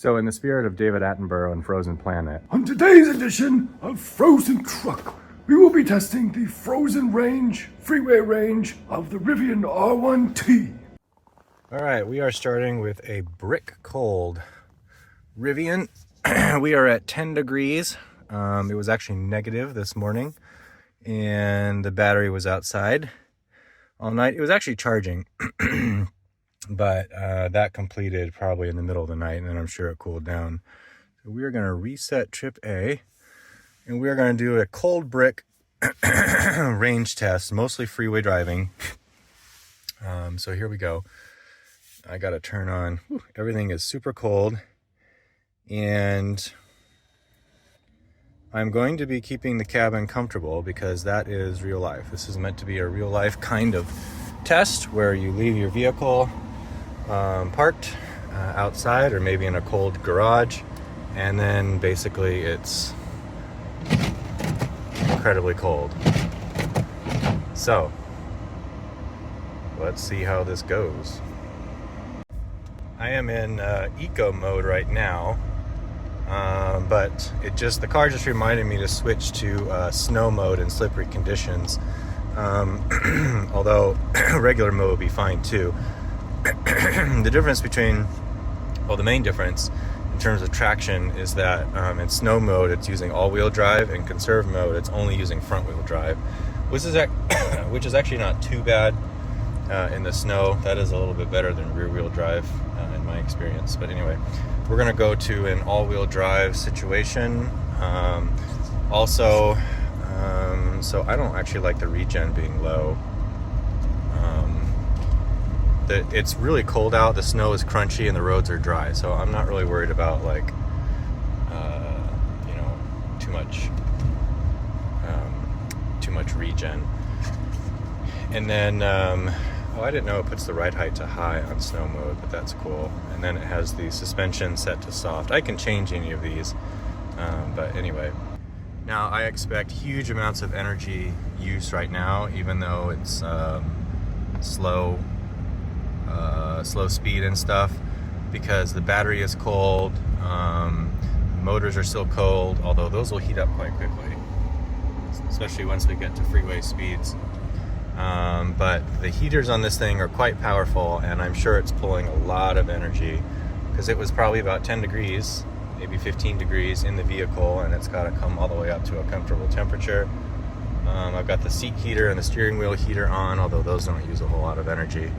So in the spirit of David Attenborough and Frozen Planet, on today's edition of Frozen Truck, we will be testing the frozen range, freeway range of the Rivian R1T. all right, we are starting with a brick cold Rivian. We are at 10 degrees. It was actually negative this morning, and the battery was outside all night. It was actually charging, but that completed probably in the middle of the night, and then I'm sure it cooled down. So we are going to reset trip A, and we are going to do a cold brick range test, mostly freeway driving. So here we go. I got to turn on. Everything is super cold, and I'm going to be keeping the cabin comfortable because that is real life. This is meant to be a real life kind of test where you leave your vehicle parked outside or maybe in a cold garage, and then basically it's incredibly cold. So let's see how this goes. I am in eco mode right now, but the car just reminded me to switch to snow mode in slippery conditions. Although regular mode would be fine too. The main difference in terms of traction is that in snow mode it's using all-wheel drive, and conserve mode it's only using front-wheel drive, which is actually not too bad in the snow. That is a little bit better than rear-wheel drive in my experience. But anyway, we're going to go to an all-wheel drive situation. So I don't actually like the regen being low. It's really cold out, the snow is crunchy, and the roads are dry, so I'm not really worried about too much regen. And then I didn't know it puts the ride height to high on snow mode, but that's cool. And then it has the suspension set to soft. I can change any of these, but anyway. Now I expect huge amounts of energy use right now, even though it's slow speed and stuff, because the battery is cold. Motors are still cold, although those will heat up quite quickly, especially once we get to freeway speeds. But the heaters on this thing are quite powerful, and I'm sure it's pulling a lot of energy, because it was probably about 10 degrees, maybe 15 degrees in the vehicle, and it's got to come all the way up to a comfortable temperature. I've got the seat heater and the steering wheel heater on, although those don't use a whole lot of energy.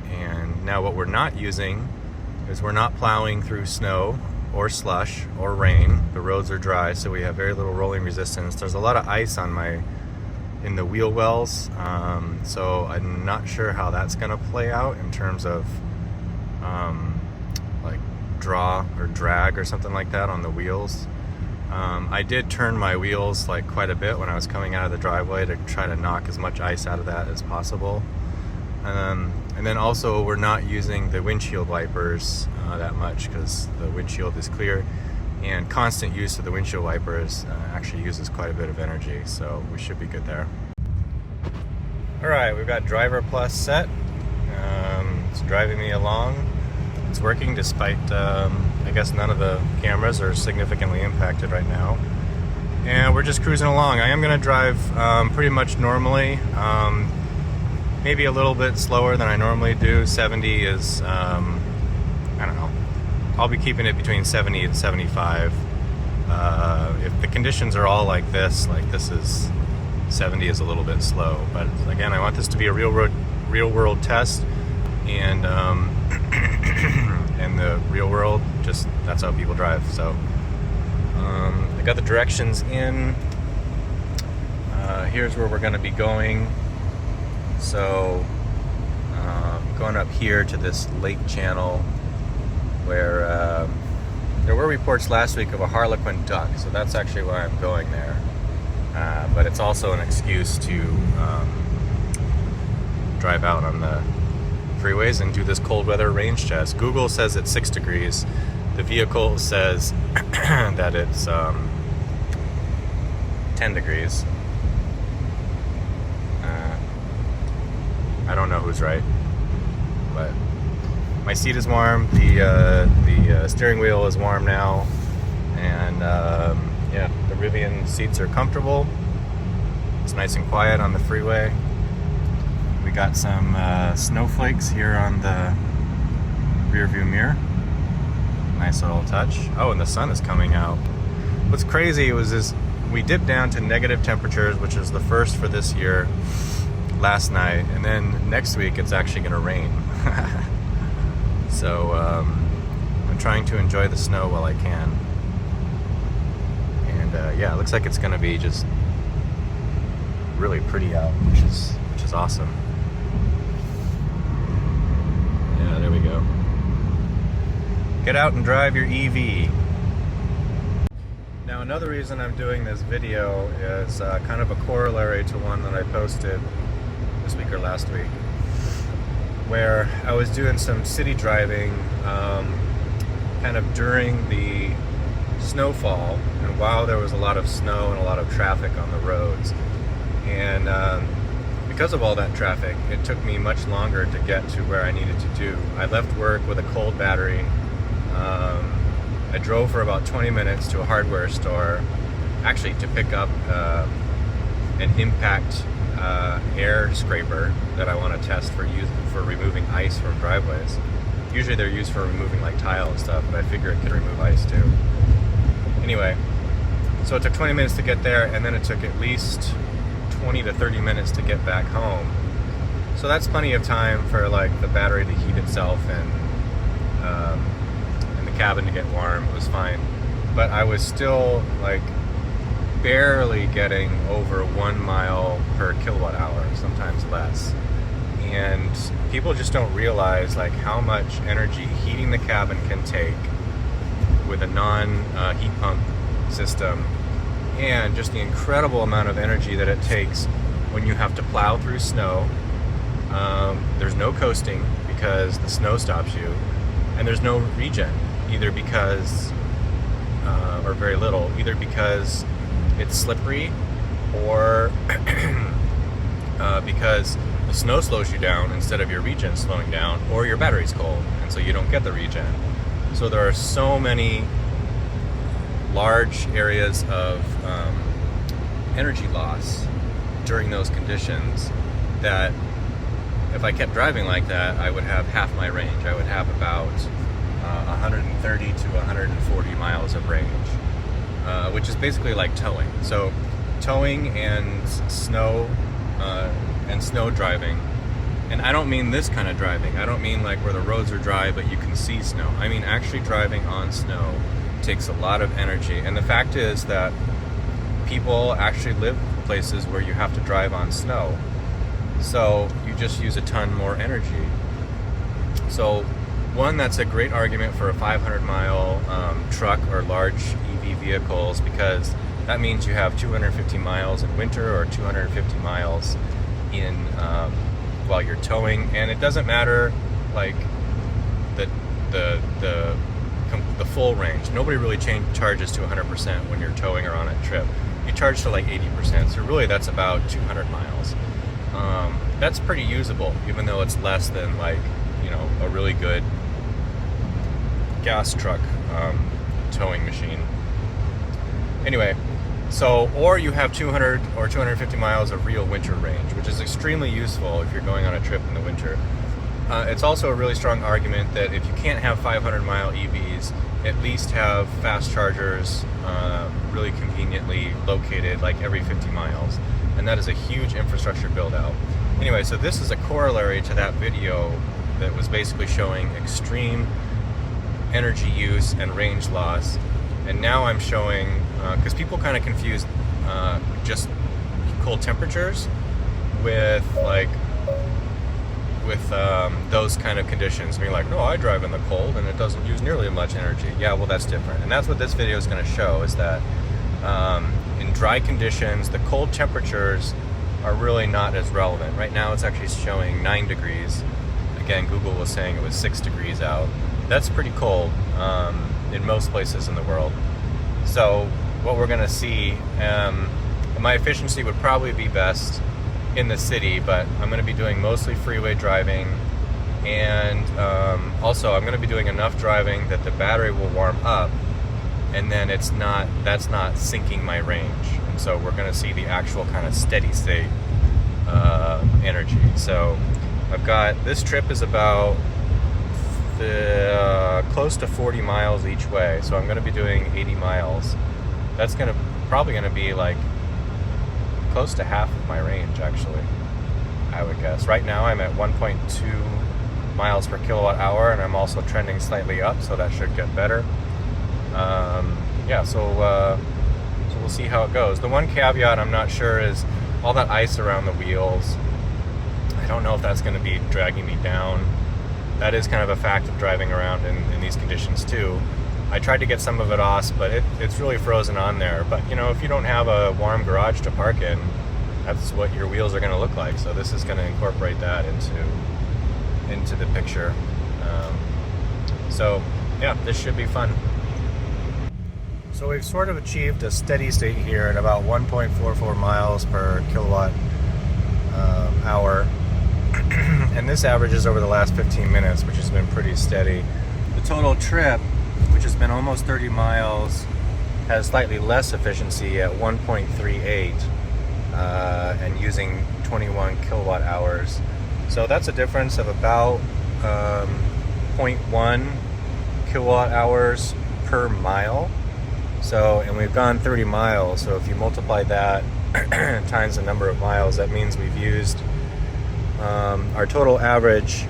And now what we're not using is we're not plowing through snow or slush or rain. The roads are dry, so we have very little rolling resistance. There's a lot of ice in the wheel wells, so I'm not sure how that's going to play out in terms of like draw or drag or something like that on the wheels. I did turn my wheels quite a bit when I was coming out of the driveway to try to knock as much ice out of that as possible. And then also we're not using the windshield wipers that much, because the windshield is clear, and constant use of the windshield wipers actually uses quite a bit of energy, so we should be good there. Alright, we've got Driver Plus set. It's driving me along. It's working despite, I guess none of the cameras are significantly impacted right now. And we're just cruising along. I am going to drive pretty much normally. Maybe a little bit slower than I normally do. 70 is, I don't know. I'll be keeping it between 70 and 75. If the conditions are all like this is 70 is a little bit slow. But again, I want this to be a real world test, and in the real world, just that's how people drive. So I got the directions in. Here's where we're going to be going. So going up here to this lake channel where there were reports last week of a harlequin duck, so that's actually why I'm going there. But it's also an excuse to drive out on the freeways and do this cold weather range test. Google says it's 6 degrees. The vehicle says that it's 10 degrees. I don't know who's right, but my seat is warm, the steering wheel is warm now, and yeah, the Rivian seats are comfortable. It's nice and quiet on the freeway. We got some snowflakes here on the rear view mirror. Nice little touch. Oh, and the sun is coming out. What's crazy was we dipped down to negative temperatures, which is the first for this year, last night, and then next week it's actually going to rain. So I'm trying to enjoy the snow while I can. And yeah, it looks like it's going to be just really pretty out, which is awesome. Yeah, there we go. Get out and drive your EV. Now, another reason I'm doing this video is kind of a corollary to one that I posted this week or last week, where I was doing some city driving kind of during the snowfall and while there was a lot of snow and a lot of traffic on the roads. And because of all that traffic, it took me much longer to get to where I needed to do. I left work with a cold battery. I drove for about 20 minutes to a hardware store, actually to pick up an impact air scraper that I want to test for removing ice from driveways. Usually they're used for removing like tile and stuff, but I figure it could remove ice too. Anyway, so it took 20 minutes to get there, and then it took at least 20 to 30 minutes to get back home. So that's plenty of time for like the battery to heat itself and the cabin to get warm. It was fine, but I was still like barely getting over 1 mile per kilowatt hour, sometimes less. And people just don't realize like how much energy heating the cabin can take with a non-heat pump system, and just the incredible amount of energy that it takes when you have to plow through snow. There's no coasting because the snow stops you, and there's no regen, either because, or very little, either because it's slippery or because the snow slows you down instead of your regen slowing down, or your battery's cold, and so you don't get the regen. So there are so many large areas of energy loss during those conditions that if I kept driving like that, I would have half my range. I would have about 130 to 140 miles of range, which is basically like towing. So towing and snow driving, and I don't mean this kind of driving. I don't mean like where the roads are dry but you can see snow. I mean actually driving on snow takes a lot of energy, and the fact is that people actually live places where you have to drive on snow, so you just use a ton more energy. So one, that's a great argument for a 500-mile truck or large EV vehicles, because that means you have 250 miles in winter or 250 miles in while you're towing, and it doesn't matter like the full range. Nobody really charges to 100% when you're towing or on a trip. You charge to like 80%, so really that's about 200 miles. That's pretty usable, even though it's less than like, you know, a really good gas truck towing machine. Anyway, so, or you have 200 or 250 miles of real winter range, which is extremely useful if you're going on a trip in the winter. It's also a really strong argument that if you can't have 500-mile EVs, at least have fast chargers really conveniently located like every 50 miles. And that is a huge infrastructure build out. Anyway, so this is a corollary to that video that was basically showing extreme energy use and range loss. And now I'm showing, because people kind of confuse just cold temperatures with those kind of conditions. Being like, no, I drive in the cold and it doesn't use nearly as much energy. Yeah, well, that's different. And that's what this video is going to show, is that in dry conditions, the cold temperatures are really not as relevant. Right now it's actually showing 9 degrees. Again, Google was saying it was 6 degrees out. That's pretty cold in most places in the world. So what we're going to see, my efficiency would probably be best in the city, but I'm going to be doing mostly freeway driving And also I'm going to be doing enough driving that the battery will warm up, and then that's not sinking my range. And so we're going to see the actual kind of steady state energy. So I've got, this trip is about close to 40 miles each way. So I'm going to be doing 80 miles. That's probably going to be like close to half of my range, actually, I would guess. Right now I'm at 1.2 miles per kilowatt hour, and I'm also trending slightly up, so that should get better. Yeah, so we'll see how it goes. The one caveat I'm not sure is all that ice around the wheels. I don't know if that's going to be dragging me down. That is kind of a fact of driving around in these conditions too. I tried to get some of it off, but it's really frozen on there. But you know, if you don't have a warm garage to park in, that's what your wheels are going to look like. So this is going to incorporate that into the picture. So yeah, this should be fun. So we've sort of achieved a steady state here at about 1.44 miles per kilowatt hour. And this averages over the last 15 minutes, which has been pretty steady. The total trip, which has been almost 30 miles, has slightly less efficiency at 1.38 and using 21 kilowatt hours. So that's a difference of about 0.1 kilowatt hours per mile. So, and we've gone 30 miles, so if you multiply that times the number of miles, that means we've used, our total average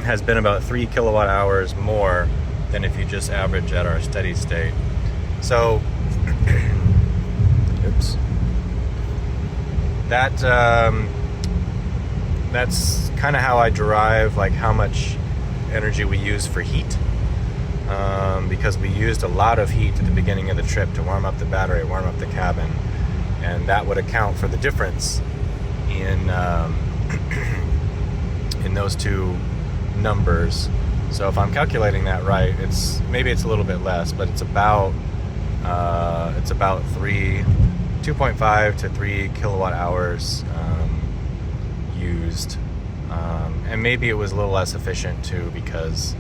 has been about 3 kilowatt hours more than if you just average at our steady state. So, oops. That's kind of how I derive like how much energy we use for heat. Because we used a lot of heat at the beginning of the trip to warm up the battery, warm up the cabin, and that would account for the difference in in those two numbers. So if I'm calculating that right, maybe it's a little bit less, but it's about 2.5 to 3 kilowatt hours used, and maybe it was a little less efficient too because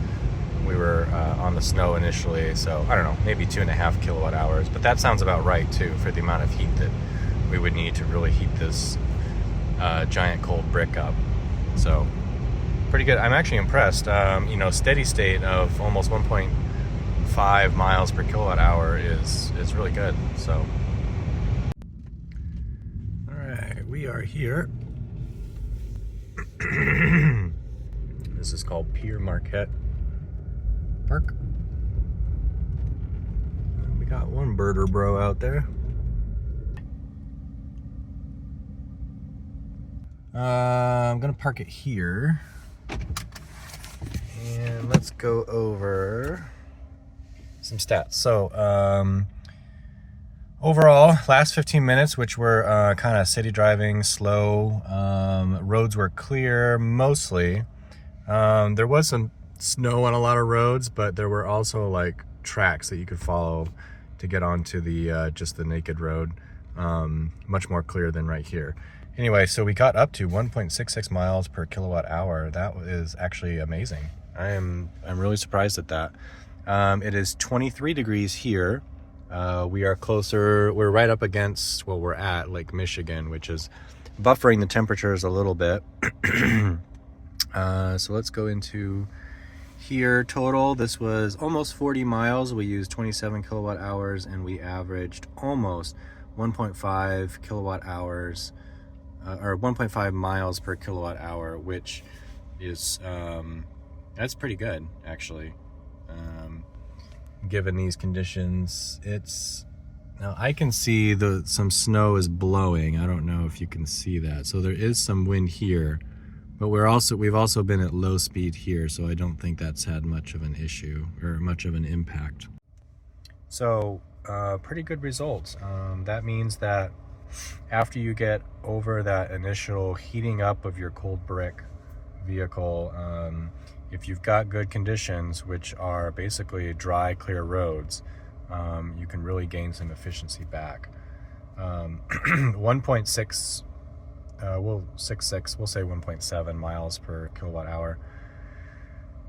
we were on the snow initially, so I don't know, maybe 2.5 kilowatt hours, but that sounds about right too for the amount of heat that we would need to really heat this giant cold brick up. So pretty good. I'm actually impressed. You know, steady state of almost 1.5 miles per kilowatt hour is really good. So all right, we are here. This is called Pier Marquette Park. We got one birder bro out there. I'm gonna park it here, and let's go over some stats. So overall, last 15 minutes, which were kind of city driving, slow, roads were clear mostly. There was some snow on a lot of roads, but there were also like tracks that you could follow to get onto the just the naked road. Much more clear than right here. Anyway, so we got up to 1.66 miles per kilowatt hour. That is actually amazing. I'm really surprised at that. It is 23 degrees here. We are closer, we're right up against, well, we're at Lake Michigan, which is buffering the temperatures a little bit. So let's go into here. Total, this was almost 40 miles. We used 27 kilowatt hours, and we averaged almost 1.5 kilowatt hours, or 1.5 miles per kilowatt hour, which is, that's pretty good, actually. Given these conditions, now I can see some snow is blowing. I don't know if you can see that. So there is some wind here, but we've also been at low speed here, so I don't think that's had much of an issue or much of an impact. So pretty good results. That means that after you get over that initial heating up of your cold brick vehicle, if you've got good conditions, which are basically dry, clear roads, you can really gain some efficiency back. 1.6, we'll say 1.7 miles per kilowatt hour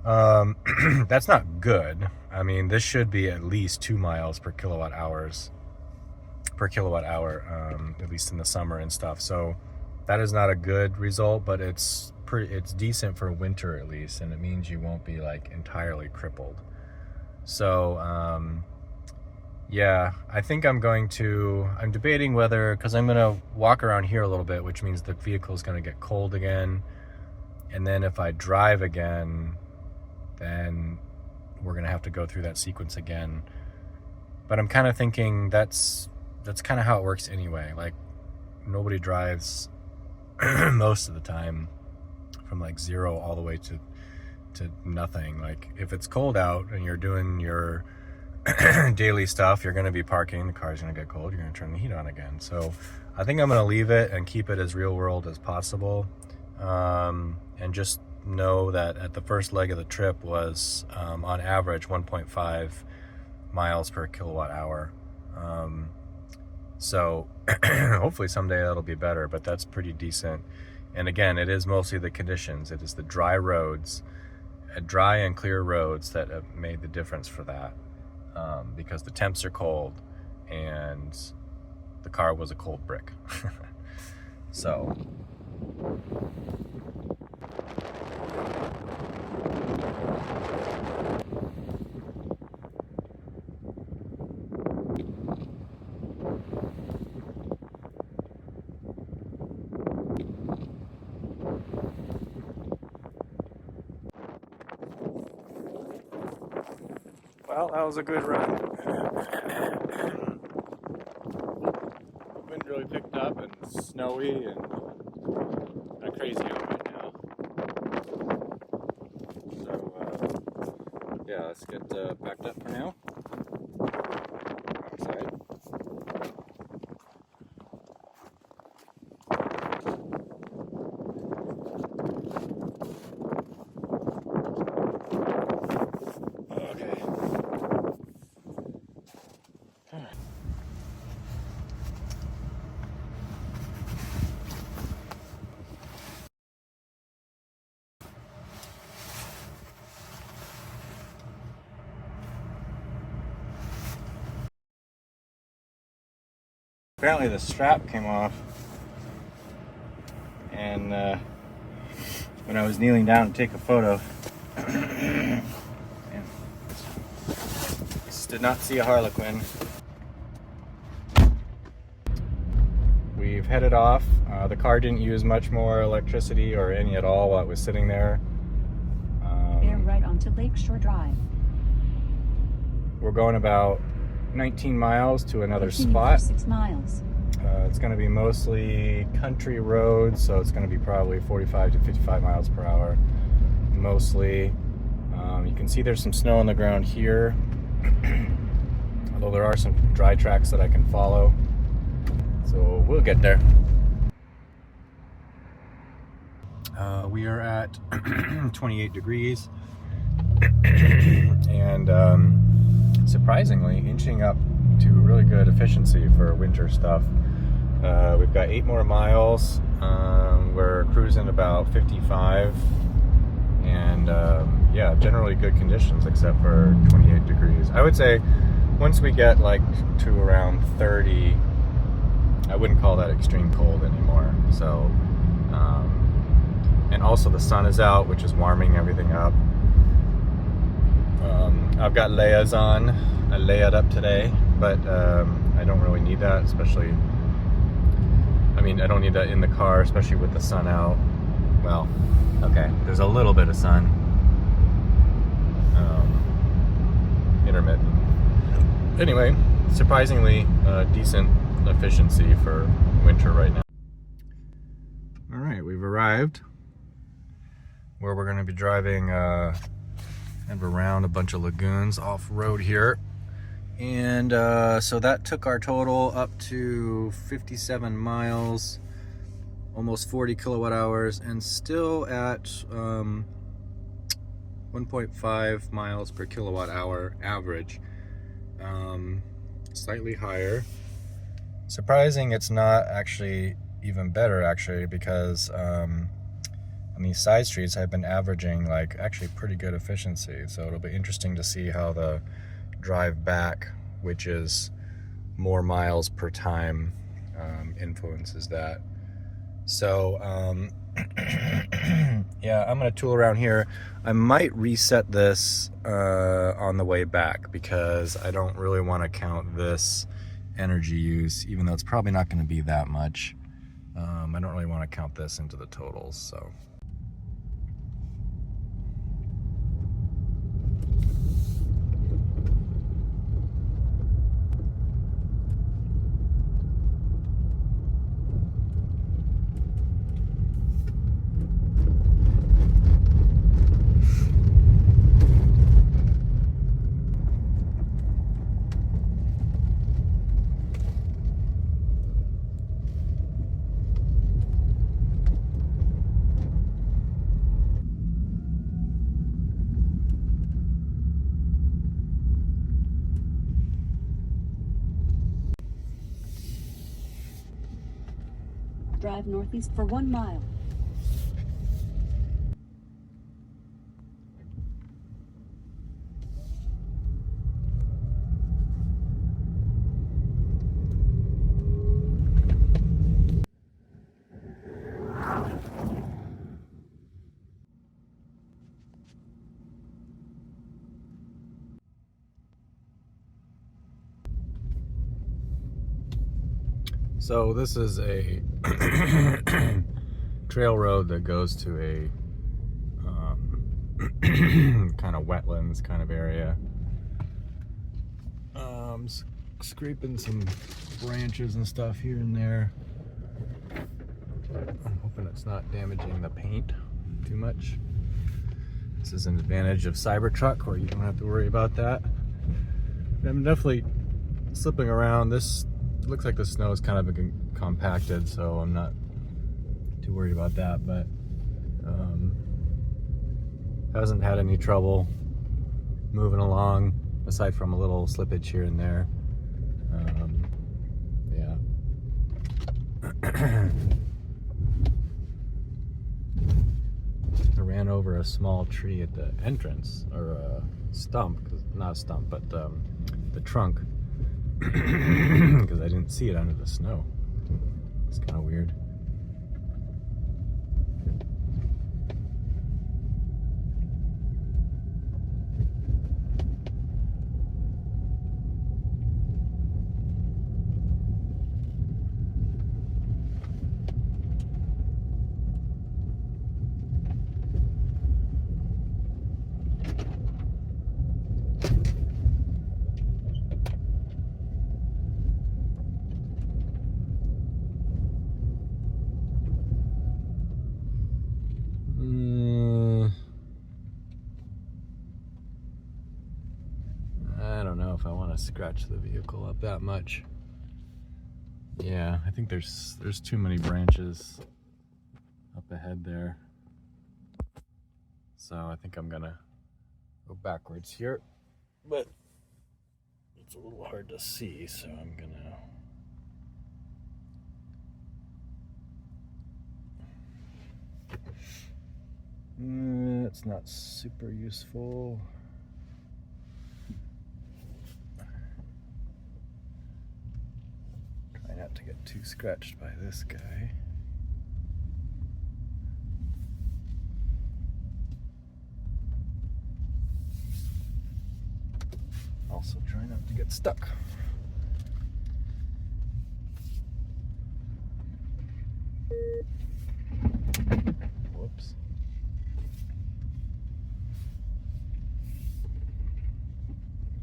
That's not good. I mean, this should be at least 2 miles per kilowatt hour, at least in the summer and stuff. So that is not a good result, but it's decent for winter at least, and it means you won't be like entirely crippled. So yeah, I think I'm debating whether, because I'm gonna walk around here a little bit, which means the vehicle is gonna get cold again, and then if I drive again, then we're gonna have to go through that sequence again. But I'm kind of thinking that's kind of how it works anyway. Like, nobody drives most of the time from like 0 all the way to nothing. Like, if it's cold out and you're doing your daily stuff, you're going to be parking, the car's going to get cold, you're going to turn the heat on again. So I think I'm going to leave it and keep it as real world as possible, and just know that at the first leg of the trip was on average 1.5 miles per kilowatt hour. So hopefully someday that'll be better, but that's pretty decent. And again, it is mostly the conditions. It is the dry roads, dry and clear roads, that have made the difference for that, because the temps are cold and the car was a cold brick. So well, that was a good run. The wind really picked up, and snowy and kind of crazy out right now. So yeah, let's get backed up for now. Outside. Apparently the strap came off, and when I was kneeling down to take a photo, just did not see a Harlequin. We've headed off. The car didn't use much more electricity or any at all while it was sitting there. Bear right onto Lakeshore Drive. We're going about 19 miles to another spot. 6 miles. It's going to be mostly country roads, so it's going to be probably 45 to 55 miles per hour, mostly. You can see there's some snow on the ground here, although there are some dry tracks that I can follow, so we'll get there. We are at 28 degrees, and surprisingly inching up to really good efficiency for winter stuff. We've got 8 more miles. We're cruising about 55, and yeah, generally good conditions except for 28 degrees. I would say once we get like to around 30, I wouldn't call that extreme cold anymore. So and also the sun is out, which is warming everything up. I've got layers on. I layered up today, but I don't really need that, especially, I mean, I don't need that in the car, especially with the sun out. Well, okay, there's a little bit of sun, intermittent. Anyway, surprisingly decent efficiency for winter right now. All right, we've arrived where we're going to be driving kind of around a bunch of lagoons off-road here. And so that took our total up to 57 miles, almost 40 kilowatt hours, and still at 1.5 miles per kilowatt hour average. Slightly higher. Surprising it's not actually even better, actually, because on these side streets, I've been averaging like actually pretty good efficiency. So it'll be interesting to see how the drive back, which is more miles per time, influences that. So yeah, I'm gonna tool around here. I might reset this on the way back because I don't really want to count this energy use, even though it's probably not going to be that much. I don't really want to count this into the totals, so. Drive northeast for 1 mile. So this is a trail road that goes to a kind of wetlands kind of area. Scraping some branches and stuff here and there. I'm hoping it's not damaging the paint too much. This is an advantage of Cybertruck where you don't have to worry about that. I'm definitely slipping around. This looks like the snow is kind of compacted, so I'm not too worried about that, but hasn't had any trouble moving along aside from a little slippage here and there. Yeah. I ran over a small tree at the entrance, or a stump, not a stump, but the trunk, because I didn't see it under the snow. It's kind of weird. I don't know if I want to scratch the vehicle up that much. Yeah, I think there's too many branches up ahead there. So I think I'm gonna go backwards here, but it's a little hard to see, so I'm gonna it's not super useful. Try not to get too scratched by this guy. Also try not to get stuck. Whoops.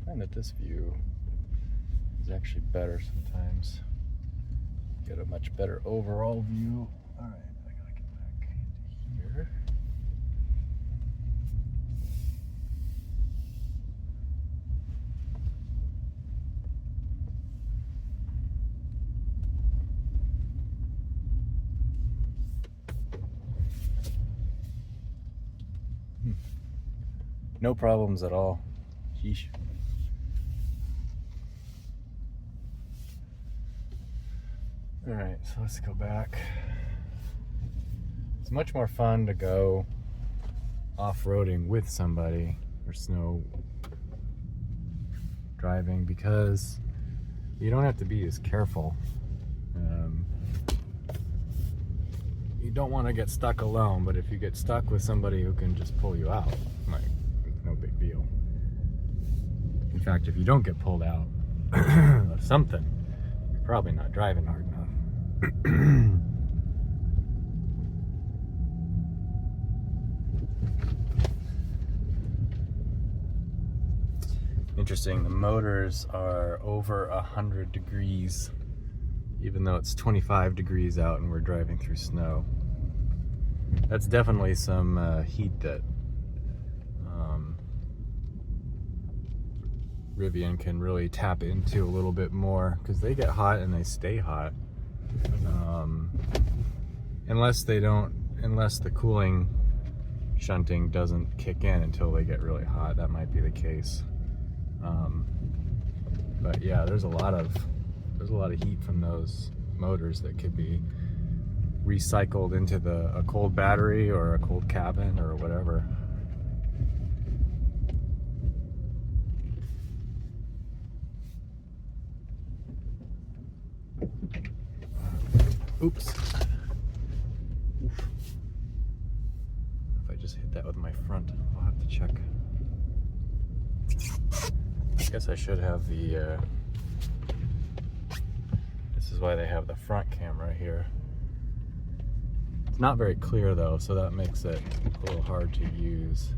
I find that this view is actually better sometimes. Get a much better overall view. All right, I gotta get back into here. No problems at all. Sheesh. All right, so let's go back. Let's It's much more fun to go off-roading with somebody or snow driving because you don't have to be as careful. You don't want to get stuck alone, but if you get stuck with somebody who can just pull you out, like, it's no big deal. In fact, if you don't get pulled out of something, you're probably not driving hard enough. Interesting, the motors are over 100 degrees, even though it's 25 degrees out and we're driving through snow. That's definitely some heat that Rivian can really tap into a little bit more, because they get hot and they stay hot. Unless the cooling shunting doesn't kick in until they get really hot, that might be the case. But yeah, there's a lot of heat from those motors that could be recycled into a cold battery or a cold cabin or whatever. Oops. Oof. If I just hit that with my front, I'll have to check. I guess I should have the, this is why they have the front camera here. It's not very clear though, so that makes it a little hard to use.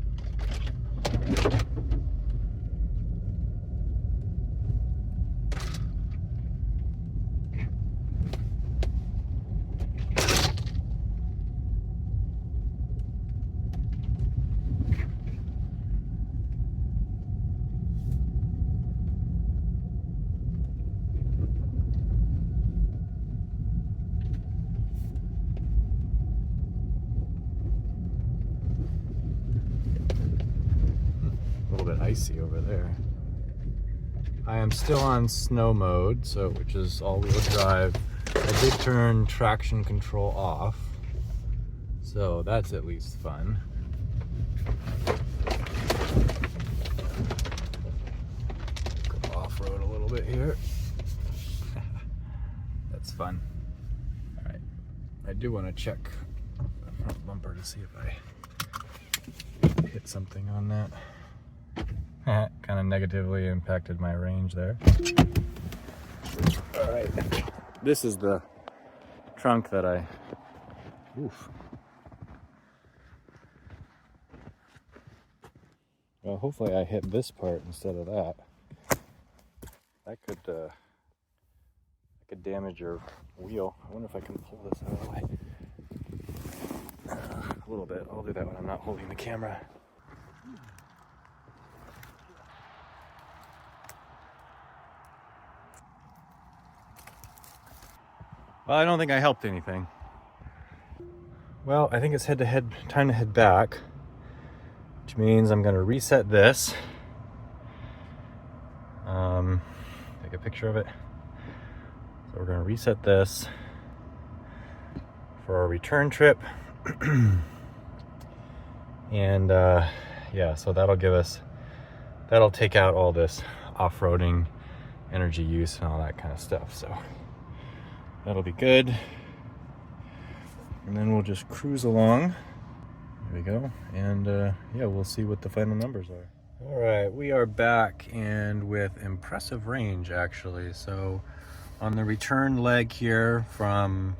Icy over there. I am still on snow mode, so which is all-wheel drive. I did turn traction control off, so that's at least fun. Go off-road a little bit here. That's fun. All right, I do want to check the front bumper to see if I hit something on that. Kind of negatively impacted my range there. All right, this is the trunk that oof. Well, hopefully I hit this part instead of that. That could damage your wheel. I wonder if I can pull this out of the way. A little bit. I'll do that when I'm not holding the camera. Well, I don't think I helped anything. Well, I think it's time to head back, which means I'm going to reset this. Take a picture of it. So we're going to reset this for our return trip. And yeah, so that'll take out all this off-roading energy use and all that kind of stuff. So that'll be good. And then we'll just cruise along. There we go. And yeah, we'll see what the final numbers are. All right, we are back and with impressive range actually. So on the return leg here from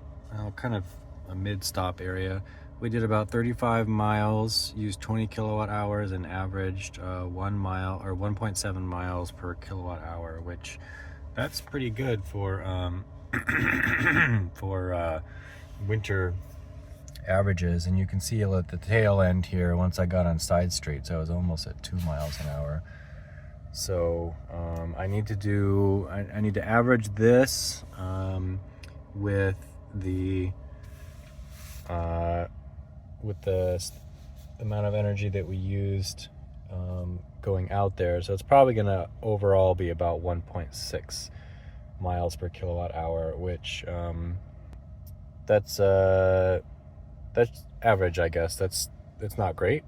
kind of a mid-stop area, we did about 35 miles, used 20 kilowatt hours and averaged 1 mile or 1.7 miles per kilowatt hour, which that's pretty good for for winter averages. And you can see at the tail end here, once I got on side streets, I was almost at 2 miles an hour. So I need to average this with the amount of energy that we used going out there. So it's probably gonna overall be about 1.6 miles per kilowatt hour, which that's that's average, I guess. It's not great.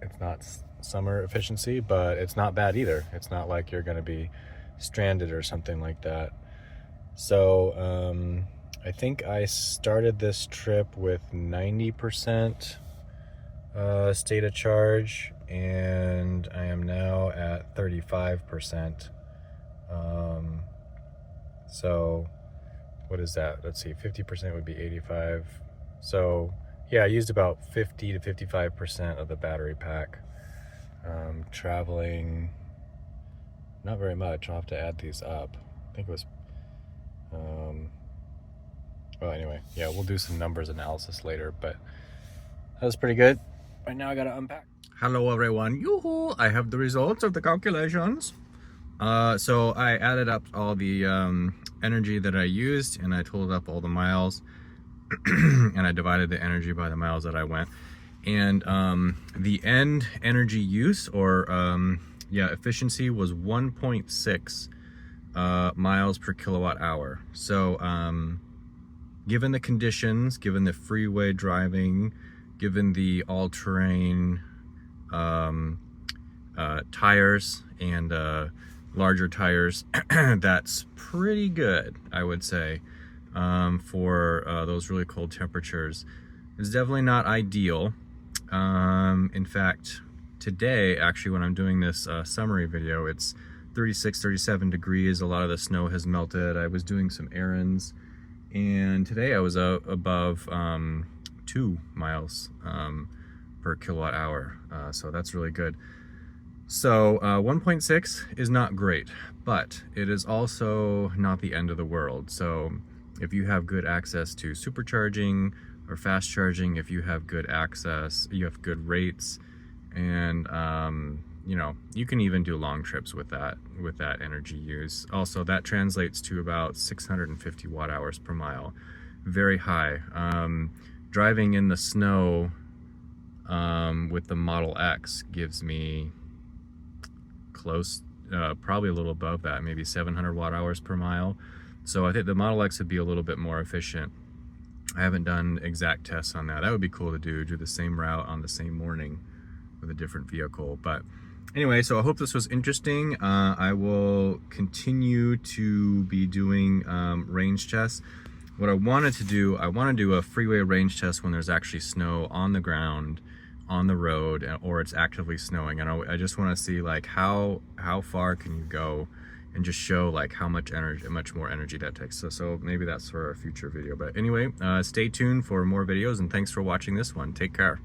It's not summer efficiency, but it's not bad either. It's not like you're going to be stranded or something like that. So I think I started this trip with 90% state of charge, and I am now at 35%. So what is that? Let's see, 50% would be 85. So yeah, I used about 50 to 55% of the battery pack. Traveling not very much. I'll have to add these up. I think it was well, anyway, yeah, we'll do some numbers analysis later, but that was pretty good. Right now I gotta unpack. Hello everyone, yoo-hoo! I have the results of the calculations. So I added up all the energy that I used, and I totaled up all the miles, and I divided the energy by the miles that I went. And the end energy use, or efficiency, was 1.6 miles per kilowatt hour. So given the conditions, given the freeway driving, given the all-terrain tires and larger tires, that's pretty good, I would say, for those really cold temperatures. It's definitely not ideal. In fact, today, actually, when I'm doing this summary video, it's 36, 37 degrees. A lot of the snow has melted. I was doing some errands, and today I was above 2 miles per kilowatt hour. So that's really good. So 1.6 is not great, but it is also not the end of the world. So if you have good access to supercharging or fast charging, if you have good access, you have good rates, and you know, you can even do long trips with that energy use. Also, that translates to about 650 watt hours per mile. Very high. Driving in the snow with the Model X gives me close, probably a little above that, maybe 700 watt hours per mile. So I think the Model X would be a little bit more efficient. I haven't done exact tests on that. That would be cool to do the same route on the same morning with a different vehicle. But anyway, so I hope this was interesting. I will continue to be doing range tests. What I wanted to do, I want to do a freeway range test when there's actually snow on the ground, on the road, or it's actively snowing. And I just want to see like how far can you go, and just show like how much more energy that takes. So maybe that's for a future video. But anyway, stay tuned for more videos, and thanks for watching this one. Take care.